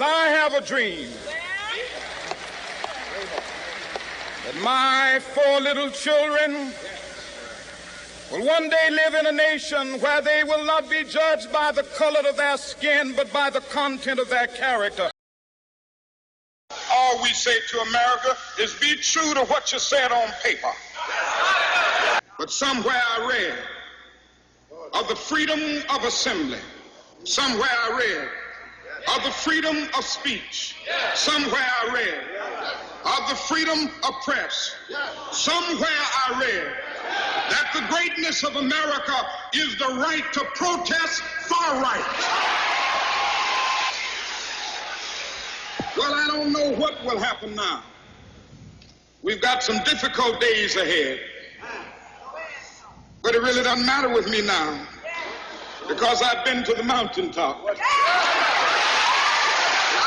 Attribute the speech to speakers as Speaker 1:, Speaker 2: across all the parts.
Speaker 1: I have a dream that my 4 little children will one day live in a nation where they will not be judged by the color of their skin, but by the content of their character. All we say to America is be true to what you said on paper. But somewhere I read of the freedom of assembly. Somewhere I read of the freedom of speech. Somewhere I read of the freedom of press. Somewhere I read that the greatness of America is the right to protest far right. Well, I don't know what will happen now. We've got some difficult days ahead. But it really doesn't matter with me now, because I've been to the mountaintop. I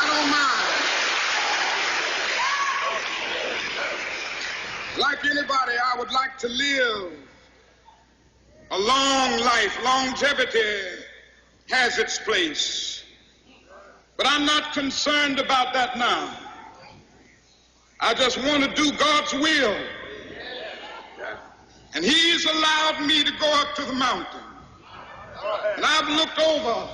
Speaker 1: don't mind. Like anybody, I would like to live a long life. Longevity has its place. But I'm not concerned about that now. I just want to do God's will. And He's allowed me to go up to the mountain. And I've looked over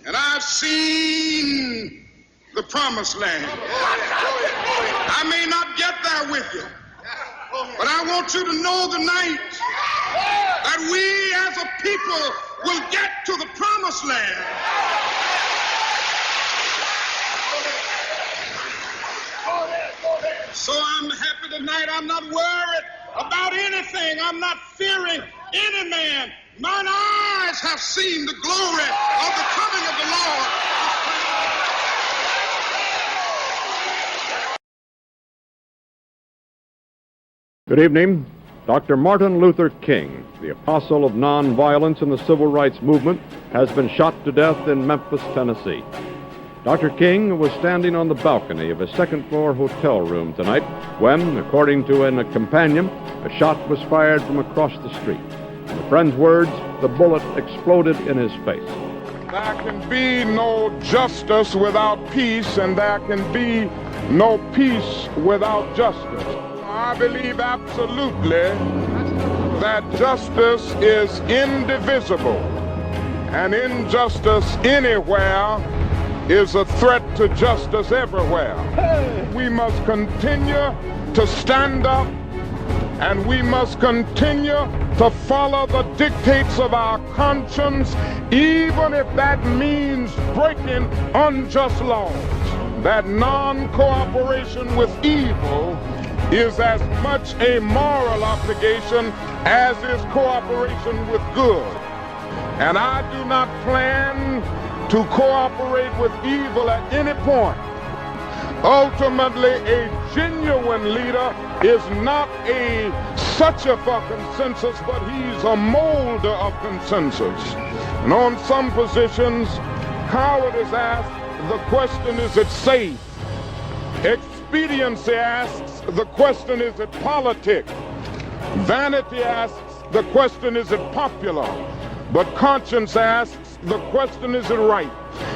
Speaker 1: and I've seen the promised land. I may not get there with you, but I want you to know tonight that we as a people will get to the promised land. So I'm happy tonight. I'm not worried about anything. I'm not fearing any man. Mine eyes have seen the glory of the coming of the Lord.
Speaker 2: Good evening. Dr. Martin Luther King, the apostle of nonviolence in the civil rights movement, has been shot to death in Memphis, Tennessee. Dr. King was standing on the balcony of a second-floor hotel room tonight when, according to a companion, a shot was fired from across the street. In a friend's words, the bullet exploded in his face.
Speaker 1: There can be no justice without peace, and there can be no peace without justice. I believe absolutely that justice is indivisible, and injustice anywhere is a threat to justice everywhere. We must continue to stand up, and we must continue to follow the dictates of our conscience, even if that means breaking unjust laws. That non-cooperation with evil is as much a moral obligation as is cooperation with good. And I do not plan to cooperate with evil at any point. Ultimately, a genuine leader is not a sucher for consensus, but he's a molder of consensus. And on some positions, Howard is asked, the question, is it safe? Expediency asks, the question, is it politic? Vanity asks, the question, is it popular? But conscience asks, the question, is it right?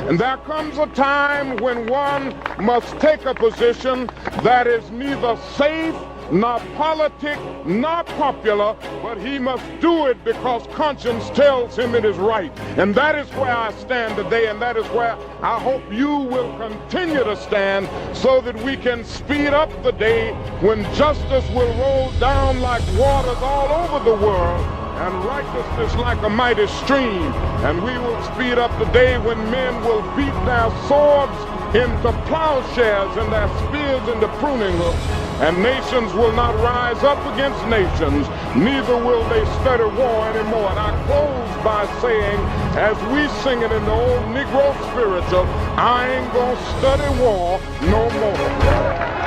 Speaker 1: And there comes a time when one must take a position that is neither safe, nor politic, nor popular, but he must do it because conscience tells him it is right. And that is where I stand today, and that is where I hope you will continue to stand, so that we can speed up the day when justice will roll down like waters all over the world, and righteousness like a mighty stream. And we will speed up the day when men will beat their swords into plowshares and their spears into pruning hooks. And nations will not rise up against nations, neither will they study war anymore. And I close by saying, as we sing it in the old Negro spiritual, I ain't gonna study war no more.